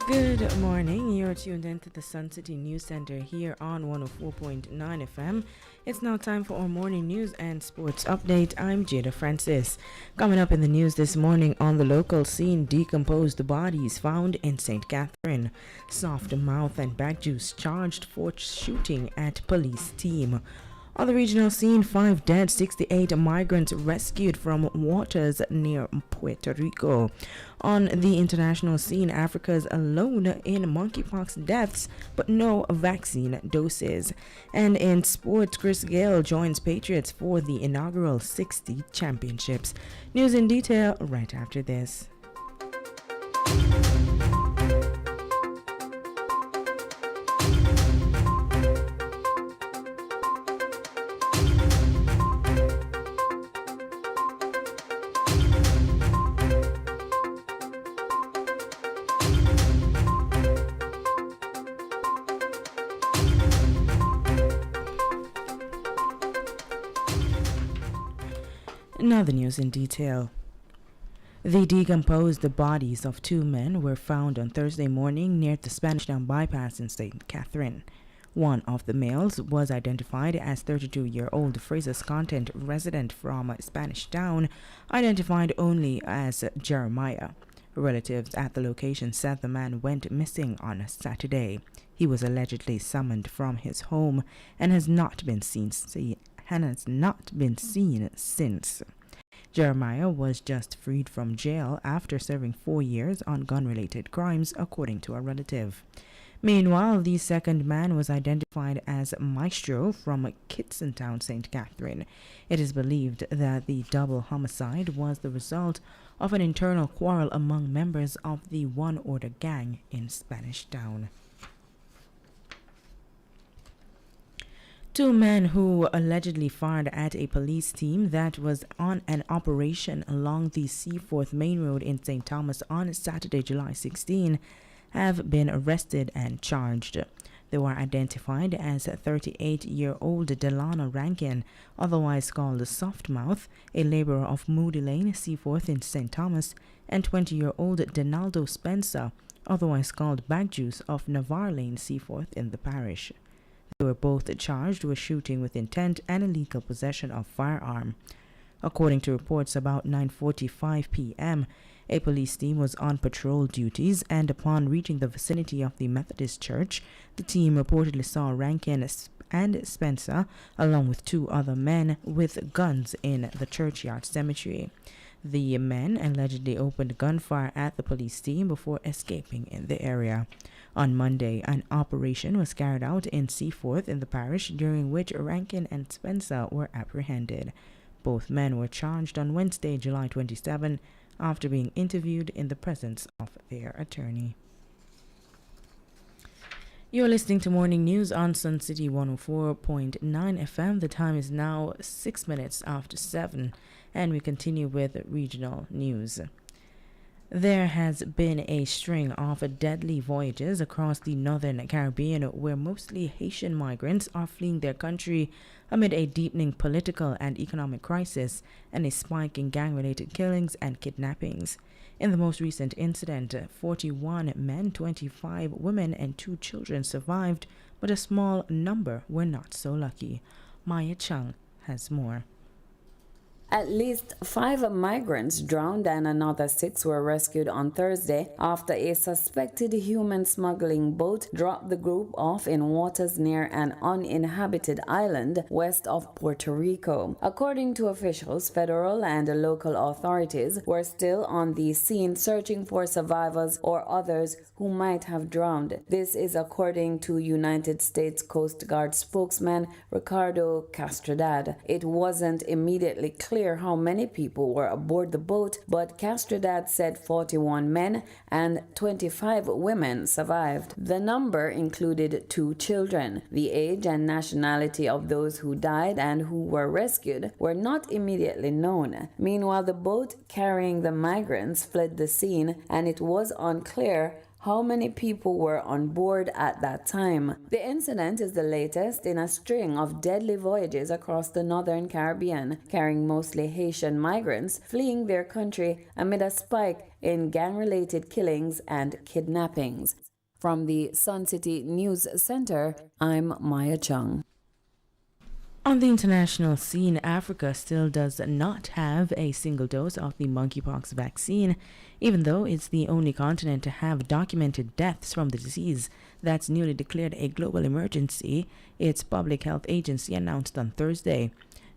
Good morning. You're tuned into the Suncity News Center here on 104.9 FM. It's now time for our morning news and sports update. I'm Jada Francis. Coming up in the news this morning, on the local scene, decomposed bodies found in St. Catherine. Soft mouth and back juice charged for shooting at police team. On the regional scene, 5 dead, 68 migrants rescued from waters near Puerto Rico. On the international scene, Africa's alone in monkeypox deaths, but no vaccine doses. And in sports, Chris Gayle joins Patriots for the inaugural 60 championships. News in detail right after this. Now the news in detail. The decomposed bodies of 2 men were found on Thursday morning near the Spanish Town bypass in St. Catherine. One of the males was identified as 32-year-old Fraser's Content resident from Spanish Town, identified only as Jeremiah. Relatives at the location said the man went missing on Saturday. He was allegedly summoned from his home and has not been seen since. Jeremiah was just freed from jail after serving 4 years on gun-related crimes, according to a relative. Meanwhile, the second man was identified as Maestro from Kitson Town, St. Catherine. It is believed that the double homicide was the result of an internal quarrel among members of the One Order gang in Spanish Town. 2 men who allegedly fired at a police team that was on an operation along the Seaforth Main Road in St. Thomas on Saturday, July 16, have been arrested and charged. They were identified as 38-year-old Delana Rankin, otherwise called Softmouth, a laborer of Moody Lane, Seaforth in St. Thomas, and 20-year-old Donaldo Spencer, otherwise called Bagjuice of Navarre Lane, Seaforth in the parish. They were both charged with shooting with intent and illegal possession of firearm. According to reports, about 9:45 p.m., a police team was on patrol duties, and upon reaching the vicinity of the Methodist Church, the team reportedly saw Rankin and Spencer, along with 2 other men with guns in the churchyard cemetery. The men allegedly opened gunfire at the police team before escaping in the area. On Monday, an operation was carried out in Seaforth in the parish, during which Rankin and Spencer were apprehended. Both men were charged on Wednesday, July 27, after being interviewed in the presence of their attorney. You're listening to Morning News on Suncity 104.9 FM. The time is now 6 minutes after 7, and we continue with regional news. There has been a string of deadly voyages across the northern Caribbean, where mostly Haitian migrants are fleeing their country amid a deepening political and economic crisis and a spike in gang-related killings and kidnappings. In the most recent incident, 41 men, 25 women, and 2 children survived, but a small number were not so lucky. Maya Chung has more. At least 5 migrants drowned and another 6 were rescued on Thursday after a suspected human smuggling boat dropped the group off in waters near an uninhabited island west of Puerto Rico. According to officials, federal and local authorities were still on the scene searching for survivors or others who might have drowned. This is according to United States Coast Guard spokesman Ricardo Castrodad. It wasn't immediately clear how many people were aboard the boat, but Castrodad said 41 men and 25 women survived. The number included 2 children. The age and nationality of those who died and who were rescued were not immediately known. Meanwhile, the boat carrying the migrants fled the scene, and it was unclear how many people were on board at that time. The incident is the latest in a string of deadly voyages across the northern Caribbean, carrying mostly Haitian migrants fleeing their country amid a spike in gang-related killings and kidnappings. From the Suncity News Center, I'm Maya Chung. On the international scene, Africa still does not have a single dose of the monkeypox vaccine, even though it's the only continent to have documented deaths from the disease that's newly declared a global emergency, its public health agency announced on Thursday.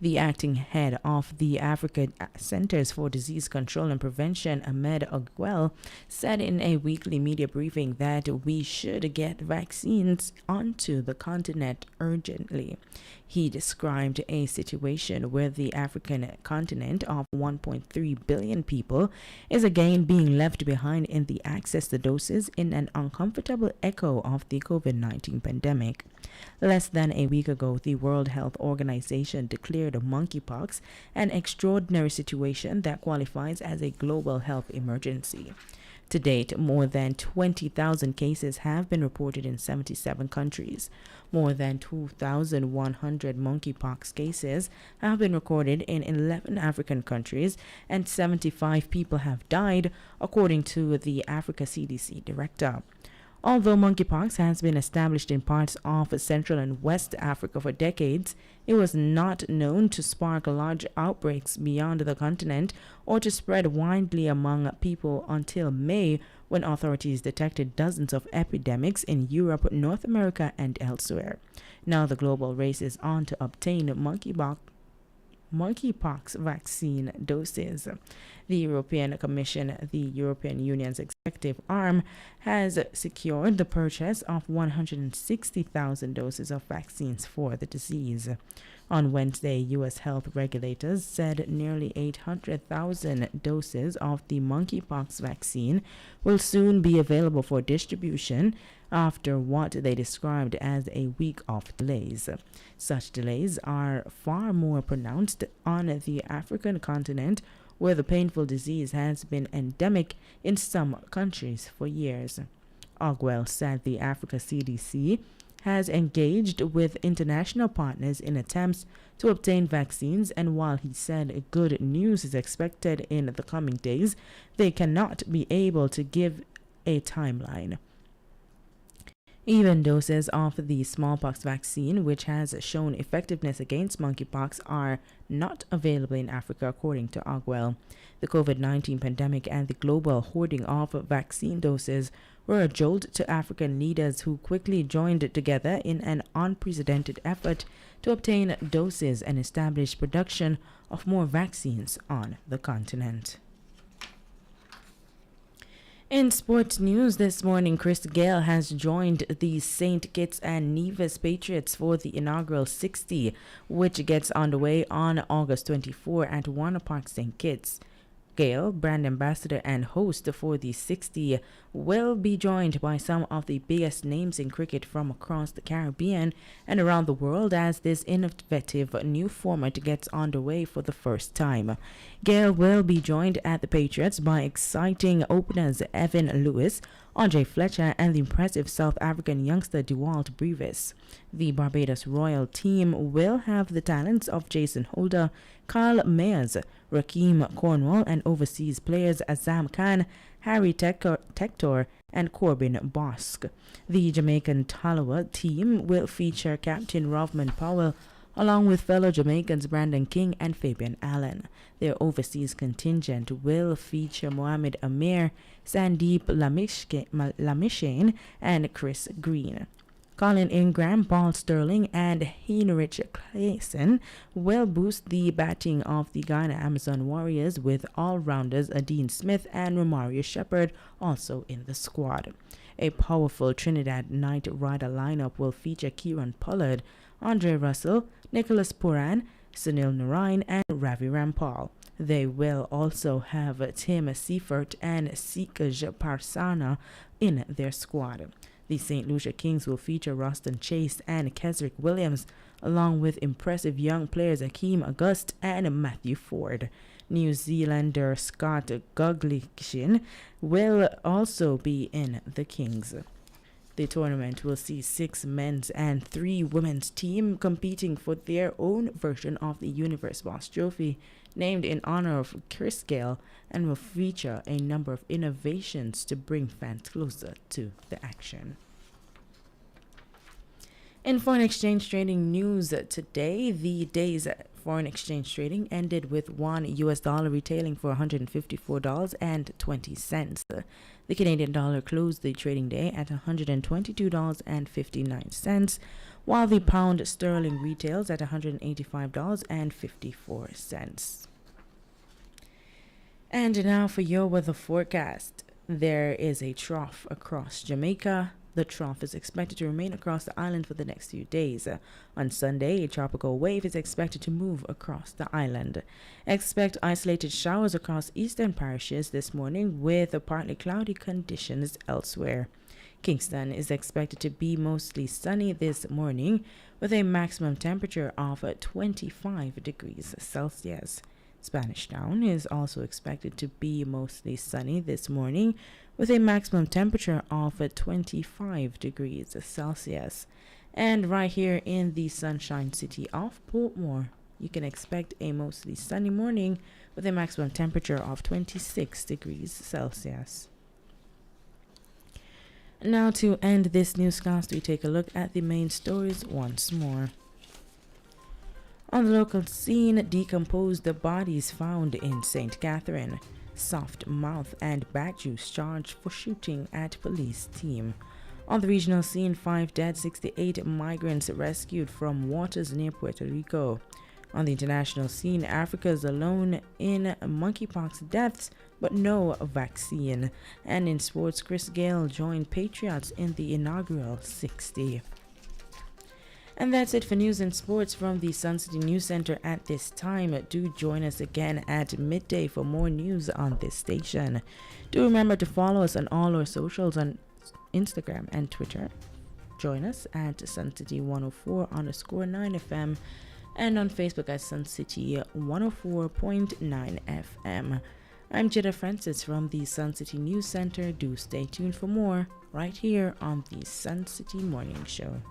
The acting head of the Africa Centers for Disease Control and Prevention, Ahmed Ogwell, said in a weekly media briefing that we should get vaccines onto the continent urgently. He described a situation where the African continent of 1.3 billion people is again being left behind in the access to doses in an uncomfortable echo of the COVID-19 pandemic. Less than a week ago, the World Health Organization declared monkeypox an extraordinary situation that qualifies as a global health emergency. To date, more than 20,000 cases have been reported in 77 countries. More than 2,100 monkeypox cases have been recorded in 11 African countries, and 75 people have died, according to the Africa CDC director. Although monkeypox has been established in parts of Central and West Africa for decades, it was not known to spark large outbreaks beyond the continent or to spread widely among people until May, when authorities detected dozens of epidemics in Europe, North America, and elsewhere. Now the global race is on to obtain monkeypox vaccine doses. The European Commission, the European Union's executive arm, has secured the purchase of 160,000 doses of vaccines for the disease. On Wednesday, U.S. health regulators said nearly 800,000 doses of the monkeypox vaccine will soon be available for distribution after what they described as a week of delays. Such delays are far more pronounced on the African continent, where the painful disease has been endemic in some countries for years. Ogwell said the Africa CDC has engaged with international partners in attempts to obtain vaccines, and while he said good news is expected in the coming days, they cannot be able to give a timeline. Even doses of the smallpox vaccine, which has shown effectiveness against monkeypox, are not available in Africa, according to Ogwell. The COVID-19 pandemic and the global hoarding of vaccine doses were a jolt to African leaders, who quickly joined together in an unprecedented effort to obtain doses and establish production of more vaccines on the continent. In sports news this morning, Chris Gayle has joined the St. Kitts and Nevis Patriots for the inaugural 60, which gets underway on August 24 at Warner Park, St. Kitts. Gayle, brand ambassador and host for the 60, will be joined by some of the biggest names in cricket from across the Caribbean and around the world as this innovative new format gets underway for the first time. Gayle will be joined at the Patriots by exciting openers Evan Lewis, Andre Fletcher, and the impressive South African youngster Dewalt Brevis. The Barbados Royal team will have the talents of Jason Holder, Carl Mayers, Rakeem Cornwall, and overseas players Azam Khan, Harry Tector, and Corbin Bosk. The Jamaican Talawa team will feature Captain Rovman Powell, along with fellow Jamaicans Brandon King and Fabian Allen. Their overseas contingent will feature Mohamed Amir, Sandeep Lamishane, and Chris Green. Colin Ingram, Paul Sterling, and Heinrich Claesen will boost the batting of the Ghana Amazon Warriors, with all-rounders Dean Smith and Romario Shepherd also in the squad. A powerful Trinidad Knight Rider lineup will feature Kieran Pollard, Andre Russell, Nicholas Puran, Sunil Narain, and Ravi Rampal. They will also have Tim Seifert and Sikaj Parsana in their squad. The St. Lucia Kings will feature Roston Chase and Kesrick Williams, along with impressive young players Akeem August and Matthew Ford. New Zealander Scott Guglichin will also be in the Kings. The tournament will see 6 men's and 3 women's teams competing for their own version of the Universe Boss Trophy, named in honor of Chris Gale, and will feature a number of innovations to bring fans closer to the action. In foreign exchange trading news today, the day's foreign exchange trading ended with $1 retailing for $154.20. The Canadian dollar closed the trading day at $122.59, while the pound sterling retails at $185.54. And now for your weather forecast. There is a trough across Jamaica. The trough is expected to remain across the island for the next few days. On Sunday, a tropical wave is expected to move across the island. Expect isolated showers across eastern parishes this morning with partly cloudy conditions elsewhere. Kingston is expected to be mostly sunny this morning with a maximum temperature of 25 degrees Celsius. Spanish Town is also expected to be mostly sunny this morning with a maximum temperature of 25 degrees Celsius. And right here in the Sunshine City of Portmore, you can expect a mostly sunny morning with a maximum temperature of 26 degrees Celsius. Now to end this newscast, we take a look at the main stories once more. On the local scene, decomposed bodies found in St. Catherine. Soft mouth and back juice charged for shooting at police team. On the regional scene, 5 dead, 68 migrants rescued from waters near Puerto Rico. On the international scene, Africa is alone in monkeypox deaths, but no vaccine. And in sports, Chris Gale joined Patriots in the inaugural 60. And that's it for news and sports from the Suncity News Center at this time. Do join us again at midday for more news on this station. Do remember to follow us on all our socials on Instagram and Twitter. Join us at Suncity104.9 FM and on Facebook at Suncity 104.9 FM. I'm Jetta Francis from the Suncity News Center. Do stay tuned for more right here on the Suncity Morning Show.